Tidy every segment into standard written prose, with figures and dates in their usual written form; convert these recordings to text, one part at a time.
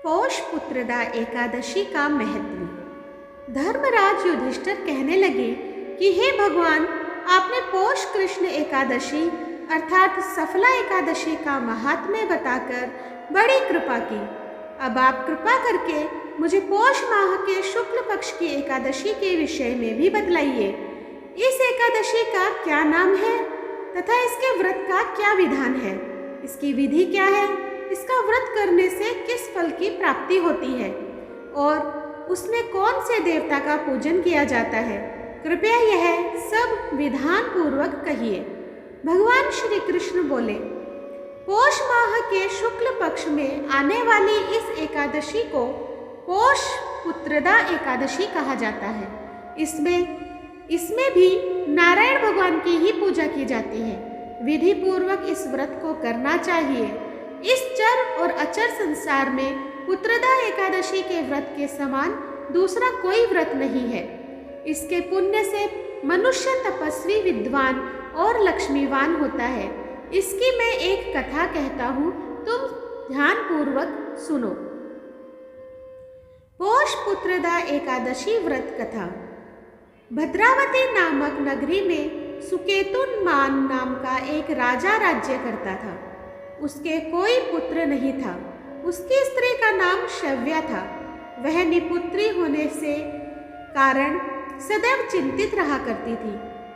पौष पुत्रदा एकादशी का महत्व। धर्मराज युधिष्ठिर कहने लगे कि हे भगवान, आपने पौष कृष्ण एकादशी अर्थात सफला एकादशी का महात्म्य बताकर बड़ी कृपा की। अब आप कृपा करके मुझे पौष माह के शुक्ल पक्ष की एकादशी के विषय में भी बतलाइए। इस एकादशी का क्या नाम है तथा इसके व्रत का क्या विधान है? इसकी विधि क्या है? इसका व्रत करने से किस फल की प्राप्ति होती है और उसमें कौन से देवता का पूजन किया जाता है? कृपया यह सब विधान पूर्वक कहिए। भगवान श्री कृष्ण बोले, पौष माह के शुक्ल पक्ष में आने वाली इस एकादशी को पौष पुत्रदा एकादशी कहा जाता है। इसमें भी नारायण भगवान की ही पूजा की जाती है। विधि पूर्वक इस व्रत को करना चाहिए। इस चर और अचर संसार में पुत्रदा एकादशी के व्रत के समान दूसरा कोई व्रत नहीं है। इसके पुण्य से मनुष्य तपस्वी, विद्वान और लक्ष्मीवान होता है। इसकी मैं एक कथा कहता हूँ, तुम ध्यान पूर्वक सुनो। पौष पुत्रदा एकादशी व्रत कथा। भद्रावती नामक नगरी में सुकेतुमान नाम का एक राजा राज्य करता था। उसके कोई पुत्र नहीं था। उसकी स्त्री का नाम शव्या था। वह निपुत्री होने से कारण सदैव चिंतित रहा करती थी।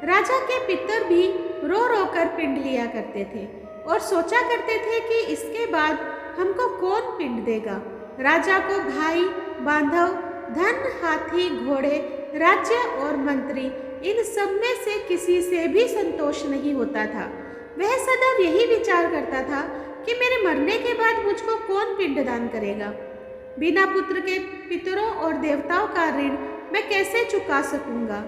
राजा के पितर भी रो रो कर पिंड लिया करते थे और सोचा करते थे कि इसके बाद हमको कौन पिंड देगा। राजा को भाई, बांधव, धन, हाथी, घोड़े, राज्य और मंत्री, इन सब में से किसी से भी संतोष नहीं होता था। वह सदैव यही विचार करता था कि मेरे मरने के बाद मुझको कौन पिंडदान करेगा। बिना पुत्र के पितरों और देवताओं का ऋण मैं कैसे चुका सकूंगा।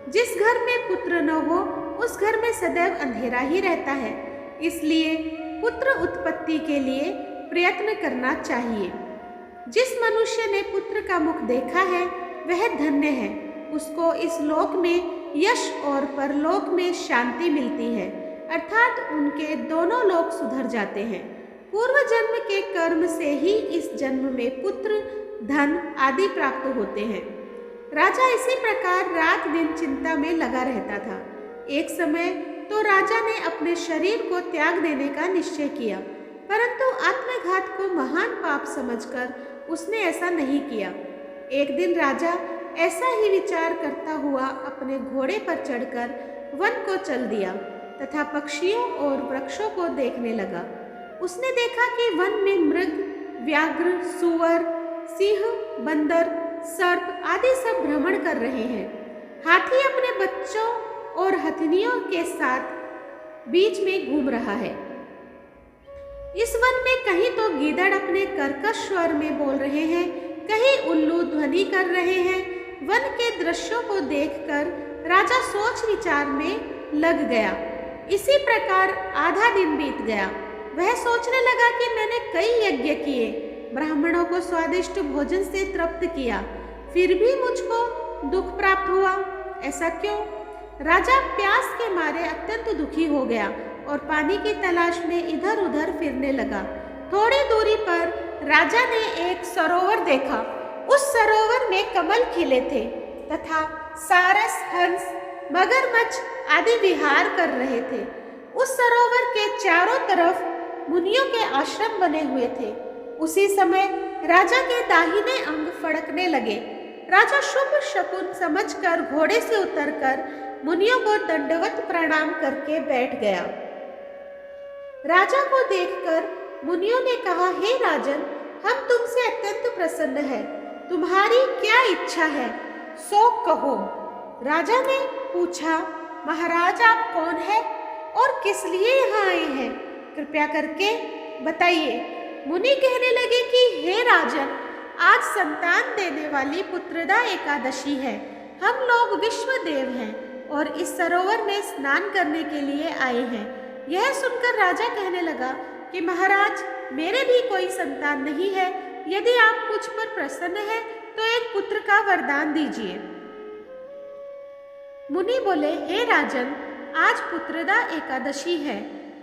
जिस घर में पुत्र न हो उस घर में सदैव अंधेरा ही रहता है। इसलिए पुत्र उत्पत्ति के लिए प्रयत्न करना चाहिए। जिस मनुष्य ने पुत्र का मुख देखा है वह धन्य है। उसको इस लोक में यश और परलोक में शांति मिलती है, अर्थात उनके दोनों लोक सुधर जाते हैं। पूर्व जन्म के कर्म से ही इस जन्म में पुत्र, धन आदि प्राप्त होते हैं। राजा इसी प्रकार रात दिन चिंता में लगा रहता था। एक समय तो राजा ने अपने शरीर को त्याग देने का निश्चय किया, परंतु आत्मघात को महान पाप समझकर उसने ऐसा नहीं किया। एक दिन राजा ऐसा ही विचार करता हुआ अपने घोड़े पर चढ़कर वन को चल दिया तथा पक्षियों और वृक्षों को देखने लगा। उसने देखा कि वन में मृग, व्याघ्र, सूअर, सिंह, बंदर, सर्प आदि सब भ्रमण कर रहे हैं। हाथी अपने बच्चों और हथनियों के साथ बीच में घूम रहा है। इस वन में कहीं तो गीदड़ अपने कर्कश स्वर में बोल रहे हैं, कहीं उल्लू ध्वनि कर रहे हैं। वन के दृश्यों को देखकर राजा सोच विचार में लग गया। इसी प्रकार आधा दिन बीत गया। वह सोचने लगा कि मैंने कई यज्ञ किए, ब्राह्मणों को स्वादिष्ट भोजन से तृप्त किया, फिर भी मुझको दुख प्राप्त हुआ। ऐसा क्यों? राजा प्यास के मारे अत्यंत दुखी हो गया और पानी की तलाश में इधर उधर फिरने लगा। थोड़ी दूरी पर राजा ने एक सरोवर देखा। उस सरोवर में कमल खिले थे तथा सारस, हंस, मगरमच्छ आदि विहार कर रहे थे। उस सरोवर के चारों तरफ मुनियों के आश्रम बने हुए थे। उसी समय राजा के दाहिने अंग फड़कने लगे। राजा शुभ शकुन समझकर घोड़े से उतरकर मुनियों को दंडवत प्रणाम करके बैठ गया। राजा को देखकर मुनियों ने कहा, हे राजन, हम तुमसे अत्यंत प्रसन्न हैं। तुम्हारी क्या इच्छा है, सो कहो। राजा ने पूछा, महाराज आप कौन हैं और किस लिए यहाँ आए हैं? कृपया करके बताइए। मुनि कहने लगे कि हे राजन, आज संतान देने वाली पुत्रदा एकादशी है। हम लोग विश्वदेव हैं और इस सरोवर में स्नान करने के लिए आए हैं। यह सुनकर राजा कहने लगा कि महाराज, मेरे भी कोई संतान नहीं है। यदि आप मुझ पर प्रसन्न हैं तो एक पुत्र का वरदान दीजिए। मुनि बोले, हे राजन, आज पुत्रदा एकादशी है,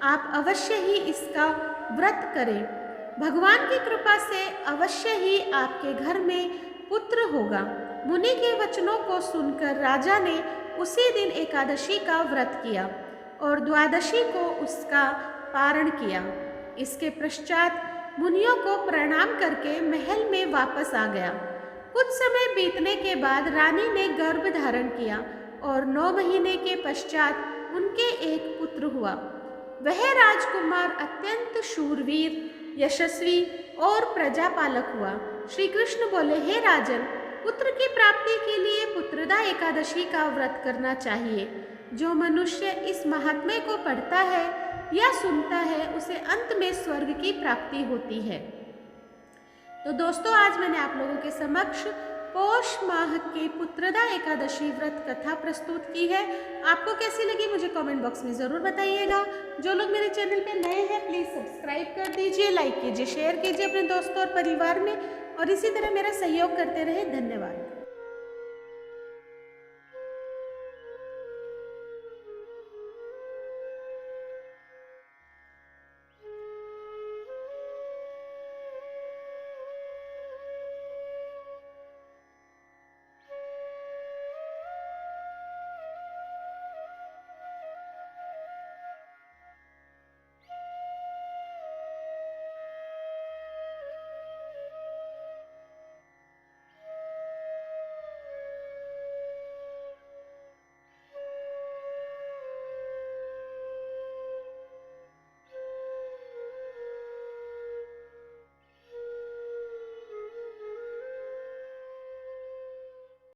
आप अवश्य ही इसका व्रत करें। भगवान की कृपा से अवश्य ही आपके घर में पुत्र होगा। मुनि के वचनों को सुनकर राजा ने उसी दिन एकादशी का व्रत किया और द्वादशी को उसका पारण किया। इसके पश्चात मुनियों को प्रणाम करके महल में वापस आ गया। कुछ समय बीतने के बाद रानी ने गर्भ धारण किया और 9 महीने के पश्चात उनके एक पुत्र हुआ। वह राजकुमार अत्यंत शूरवीर, यशस्वी और प्रजापालक हुआ। श्री कृष्ण बोले, हे राजन, पुत्र की प्राप्ति के लिए पुत्रदा एकादशी का व्रत करना चाहिए। जो मनुष्य इस महात्म्य को पढ़ता है या सुनता है उसे अंत में स्वर्ग की प्राप्ति होती है। तो दोस्तों, आज मैंने आप लोगों के समक्ष पौष माह के पुत्रदा एकादशी व्रत कथा प्रस्तुत की है। आपको कैसी लगी मुझे कमेंट बॉक्स में ज़रूर बताइएगा। जो लोग मेरे चैनल पे नए हैं प्लीज़ सब्सक्राइब कर दीजिए, लाइक कीजिए, शेयर कीजिए अपने दोस्तों और परिवार में, और इसी तरह मेरा सहयोग करते रहे। धन्यवाद।